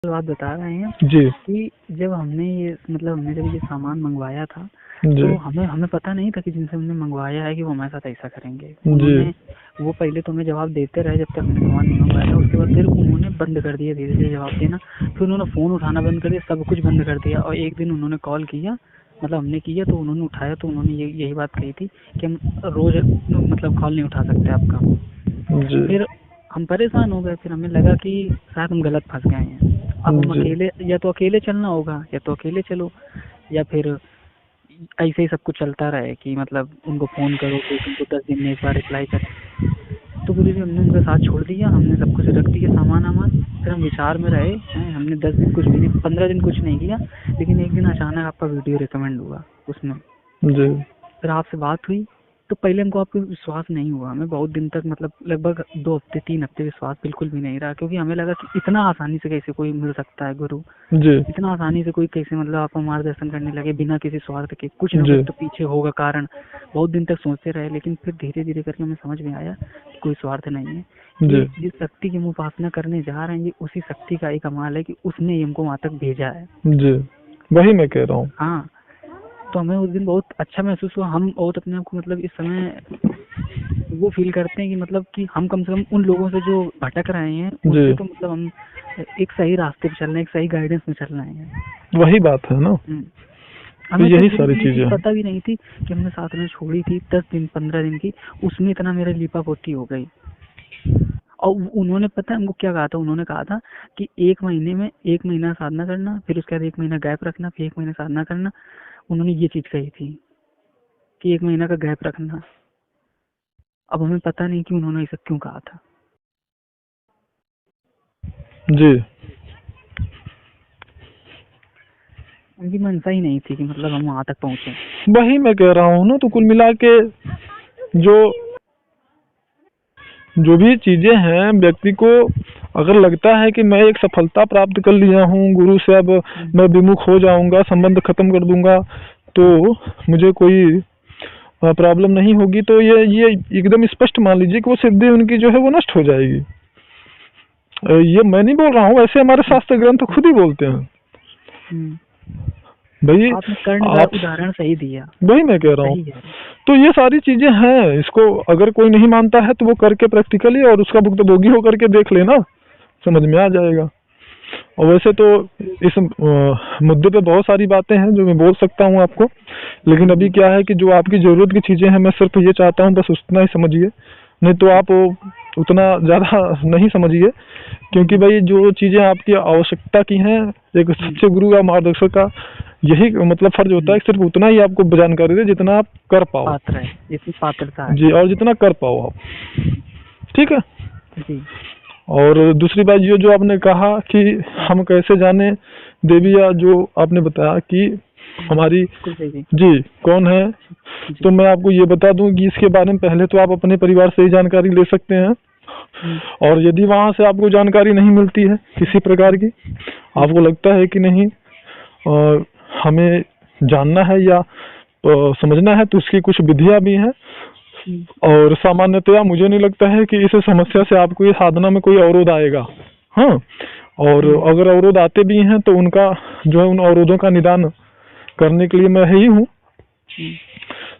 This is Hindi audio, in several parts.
बात बता रहे हैं जी कि जब हमने ये मतलब हमने जब ये सामान मंगवाया था जी तो हमें पता नहीं था कि जिनसे हमने मंगवाया है कि वो हमारे साथ ऐसा करेंगे। जी उन्होंने वो पहले तो हमें जवाब देते रहे जब तक हमने सामान नहीं मंगवाया था, उसके बाद फिर उन्होंने बंद कर दिया धीरे धीरे जवाब देना। फिर उन्होंने फ़ोन उठाना बंद कर दिया, सब कुछ बंद कर दिया। और एक दिन उन्होंने कॉल किया, मतलब हमने किया तो उन्होंने उठाया, तो उन्होंने यही बात कही थी कि हम रोज़ मतलब कॉल नहीं उठा सकते आपका। जी फिर हम परेशान हो गए, फिर हमें लगा कि शायद हम गलत फंस गए हैं। अब हम जी अकेले, या तो अकेले चलना होगा या तो अकेले चलो, या फिर ऐसे ही सब कुछ चलता रहे कि मतलब उनको फ़ोन करो फिर तुमको 10 दिन में एक बार रिप्लाई करे। तो गुरु जी हमने उनका साथ छोड़ दिया, हमने सब कुछ रख दिया सामान वामान। फिर हम विचार में रहे हैं, हमने 10 दिन कुछ भी नहीं, 15 दिन कुछ नहीं किया। लेकिन एक दिन अचानक आपका वीडियो रिकमेंड हुआ उसमें, जी फिर आपसे बात हुई। तो पहले हमको आपको विश्वास नहीं हुआ, हमें बहुत दिन तक मतलब लगभग 2 हफ्ते 3 हफ्ते विश्वास बिल्कुल भी नहीं रहा, क्योंकि हमें लगा कि इतना आसानी से कैसे कोई मिल सकता है गुरु, जी इतना आसानी से कोई कैसे मतलब आपका मार्गदर्शन करने लगे बिना किसी स्वार्थ के, कुछ ना जी कुछ तो पीछे होगा कारण। बहुत दिन तक सोचते रहे, लेकिन फिर धीरे धीरे करके हमें समझ में आया कि कोई स्वार्थ नहीं है। जी ये जिस शक्ति की हम उपासना करने जा रहे हैं, ये उसी शक्ति का एक कमाल है कि उसने ही हमको वहाँ तक भेजा है। जी वही मैं कह रहा हूँ। हाँ, तो हमें उस दिन बहुत अच्छा महसूस हुआ। हम बहुत अपने आप को मतलब इस समय वो फील करते हैं कि मतलब कि हम कम से कम उन लोगों से जो भटक रहे हैं जी उनसे तो मतलब हम एक सही रास्ते पे चल रहे हैं, एक सही गाइडेंस में चल रहे हैं। वही बात है ना, तो हमें तो यही गुरु सारी जी ये चीजें चीज़ हैं। पता भी नहीं थी कि हमने साथ में छोड़ी थी 10 दिन 15 दिन की, उसमें इतना मेरा लीपापोती हो गई। और उन्होंने पता है हमको क्या कहा था, उन्होंने कहा था कि 1 महीने में 1 महीना साधना करना, फिर उसके बाद 1 महीना गैप रखना, फिर 1 महीना साधना करना। उन्होंने ये चीज़ कही थी कि 1 महीना का गैप रखना। अब हमें पता नहीं कि उन्होंने ऐसा क्यों कहा था। जी उनकी मंशा ही नहीं थी कि मतलब हम वहाँ तक पहुँचे। वही मैं कह रहा हूँ ना, तो कुल मिला के जो जो भी चीजें हैं, व्यक्ति को अगर लगता है कि मैं एक सफलता प्राप्त कर लिया हूँ गुरु से, अब मैं विमुख हो जाऊंगा, संबंध खत्म कर दूंगा, तो मुझे कोई प्रॉब्लम नहीं होगी, तो ये एकदम स्पष्ट मान लीजिए कि वो सिद्धि उनकी जो है वो नष्ट हो जाएगी। ये मैं नहीं बोल रहा हूँ, ऐसे हमारे शास्त्र ग्रंथ खुद ही बोलते हैं हम्म, भाई। आपने कर्ण का आप उदाहरण सही दिया, वही मैं कह रहा हूँ, सही है। तो ये सारी चीजें हैं। इसको अगर कोई नहीं मानता है तो वो करके प्रैक्टिकली और उसका भुक्तभोगी होकर के देख लेना, समझ में आ जाएगा। और वैसे तो इस मुद्दे पे बहुत सारी बातें हैं जो मैं बोल सकता हूँ आपको, लेकिन अभी क्या है कि जो आपकी ज़रूरत की चीज़ें हैं, मैं सिर्फ ये चाहता हूँ बस उतना ही समझिए, नहीं तो आप उतना ज़्यादा नहीं समझिए, क्योंकि भाई जो चीज़ें आपकी आवश्यकता की हैं, एक सच्चे गुरु का मार्गदर्शक का यही मतलब फर्ज होता है कि सिर्फ उतना ही आपको जानकारी दे जितना आप कर पाओ। पात्र है, जितनी पात्रता है। जी, और जितना कर पाओ आप, ठीक है। जी और दूसरी बात ये जो आपने कहा कि हम कैसे जाने देवी, या जो आपने बताया कि हमारी कुल देवी। जी कौन है, जी तो मैं आपको ये बता दूं कि इसके बारे में पहले तो आप अपने परिवार से ही जानकारी ले सकते हैं। और यदि वहां से आपको जानकारी नहीं मिलती है किसी प्रकार की, आपको लगता है कि नहीं हमें जानना है या समझना है, तो उसकी कुछ विधियां भी हैं। और सामान्यतया मुझे नहीं लगता है कि इस समस्या से आपको ये साधना में कोई अवरोध आएगा। हाँ, और अगर अवरोध आते भी हैं तो उनका जो है उन अवरोधों का निदान करने के लिए मैं ही हूँ,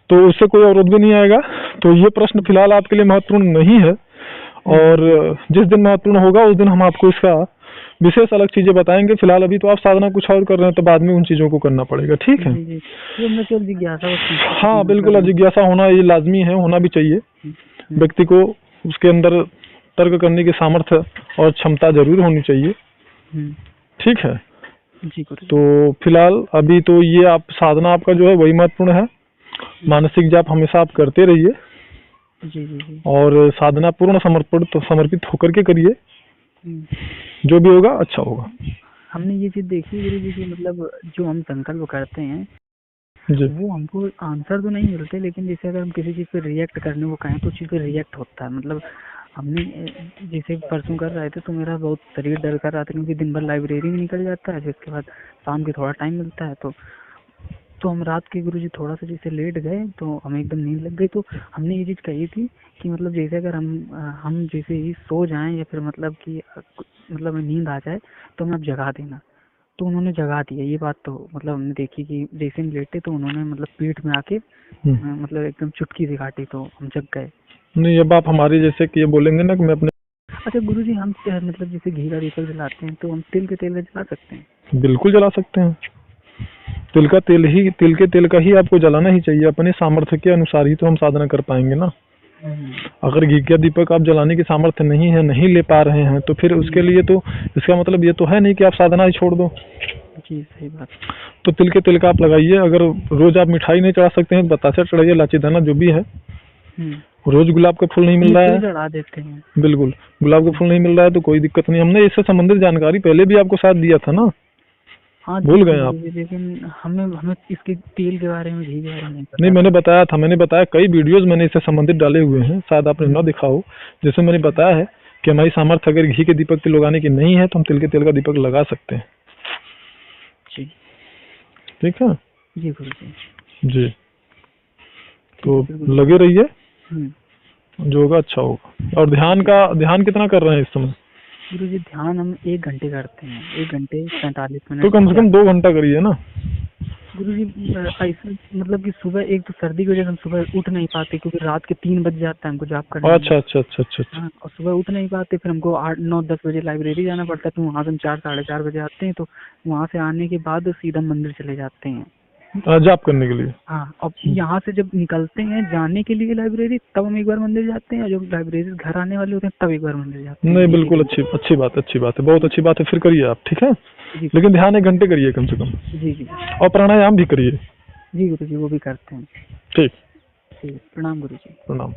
तो उससे कोई अवरोध भी नहीं आएगा। तो ये प्रश्न फिलहाल आपके लिए महत्वपूर्ण नहीं है, और जिस दिन महत्वपूर्ण होगा उस दिन हम आपको इसका विशेष अलग चीजें बताएंगे। फिलहाल अभी तो आप साधना कुछ और कर रहे हैं, तो बाद में उन चीजों को करना पड़ेगा, ठीक है। जी जी, वो मैं केवल जिज्ञासा बस पूछी थी कि हाँ बिल्कुल, मतलब। जिज्ञासा होना ये लाजमी है, होना भी चाहिए। व्यक्ति को उसके अंदर तर्क करने की सामर्थ्य और क्षमता जरूर होनी चाहिए, ठीक है। जी गुरु जी। तो फिलहाल अभी तो ये आप साधना आपका जो है वही महत्वपूर्ण है। मानसिक जाप हमेशा आप करते रहिए, जी जी जी। और साधना पूर्ण समर्पित होकर के करिए, जो भी होगा अच्छा होगा। हमने ये चीज देखी गुरु जी की मतलब जो हम संकल्प करते हैं जी वो हमको आंसर तो नहीं मिलते, लेकिन जैसे अगर हम किसी चीज़ पे रिएक्ट करने को कहें तो उस चीज़ पे रिएक्ट होता है। मतलब हमने जैसे परसों कर रहे थे तो मेरा बहुत शरीर दर्द कर रहा था, क्योंकि दिन भर लाइब्रेरी में निकल जाता है, फिर उसके बाद शाम के थोड़ा टाइम मिलता है, तो हम रात के गुरु जी थोड़ा सा जैसे लेट गए तो हमें एकदम नींद लग गई। तो हमने ये चीज़ कही थी कि मतलब जैसे अगर हम जैसे ही सो जाएं या फिर मतलब कि मतलब नींद आ जाए तो हमें आप जगा देना। तो उन्होंने जगा दिया, ये बात तो मतलब हमने देखी कि जैसे हम लेटे तो उन्होंने मतलब पीठ में आके मतलब एकदम चुटकी से काटी तो हम जग गए। नहीं, अब आप हमारे जैसे कि ये बोलेंगे ना कि मैं अपने, अच्छा गुरुजी, हम मतलब जैसे घी का दीपक जलाते हैं तो हम तिल के तेल का जला सकते हैं? बिल्कुल जला सकते हैं। तिल के तेल का ही आपको जलाना ही चाहिए। अपने सामर्थ्य के अनुसार ही तो हम साधना कर पाएंगे ना। अगर घी का दीपक आप जलाने की सामर्थ्य नहीं है, नहीं ले पा रहे हैं, तो फिर उसके लिए तो इसका मतलब ये तो है नहीं कि आप साधना ही छोड़ दो। जी सही बात। तो तिल के तेल का आप लगाइए। अगर रोज आप मिठाई नहीं चढ़ा सकते हैं, बतासा चढ़ाइए, लाची दाना जो भी है। रोज गुलाब का फूल नहीं मिल रहा है, चढ़ा देते हैं। बिल्कुल, गुलाब का फूल नहीं मिल रहा है तो कोई दिक्कत नहीं। हमने इससे संबंधित जानकारी पहले भी आपको साथ दिया था ना। हाँ भूल गए आप? लेकिन हमें इसके तेल के बारे में, घी के बारे में नहीं पता। नहीं, मैंने बताया था, मैंने बताया कई वीडियोस मैंने इससे संबंधित डाले हुए हैं, शायद आपने ना देखा हो। जैसे मैंने बताया है कि हमारी सामर्थ्य अगर घी के दीपक तिल लगाने की नहीं है तो हम तिल के तेल का दीपक लगा सकते हैं। जी ठीक है जी गुरुजी। जी, तो लगे रहिए, जो होगा अच्छा होगा। और ध्यान कितना कर रहे हैं इस समय? गुरुजी ध्यान हम 1 घंटे करते हैं, 1 घंटे 45 मिनट। तो कम से कम 2 घंटा करिए ना गुरुजी। ऐसा मतलब कि सुबह, एक तो सर्दी की वजह से हम सुबह उठ नहीं पाते क्योंकि रात के 3 बज जाता है हमको जॉब करने में। अच्छा। हाँ, और सुबह उठ नहीं पाते, फिर हमको 8, 9, 10 बजे लाइब्रेरी जाना पड़ता है। तो वहाँ से हम 4, साढ़े 4 बजे आते हैं। तो वहाँ से आने के बाद सीधा मंदिर चले जाते हैं जॉब करने के लिए। हाँ, और यहाँ से जब निकलते हैं जाने के लिए लाइब्रेरी, तब हम एक बार मंदिर जाते हैं, और जब लाइब्रेरी घर आने वाले होते हैं तब एक बार मंदिर जाते हैं। नहीं, बिल्कुल अच्छी बात है, बहुत अच्छी बात है। फिर करिए आप, ठीक है। लेकिन ध्यान 1 घंटे करिए कम से कम। जी। और प्राणायाम भी करिए। जी गुरुजी, वो भी करते हैं। ठीक। प्रणाम गुरुजी। प्रणाम।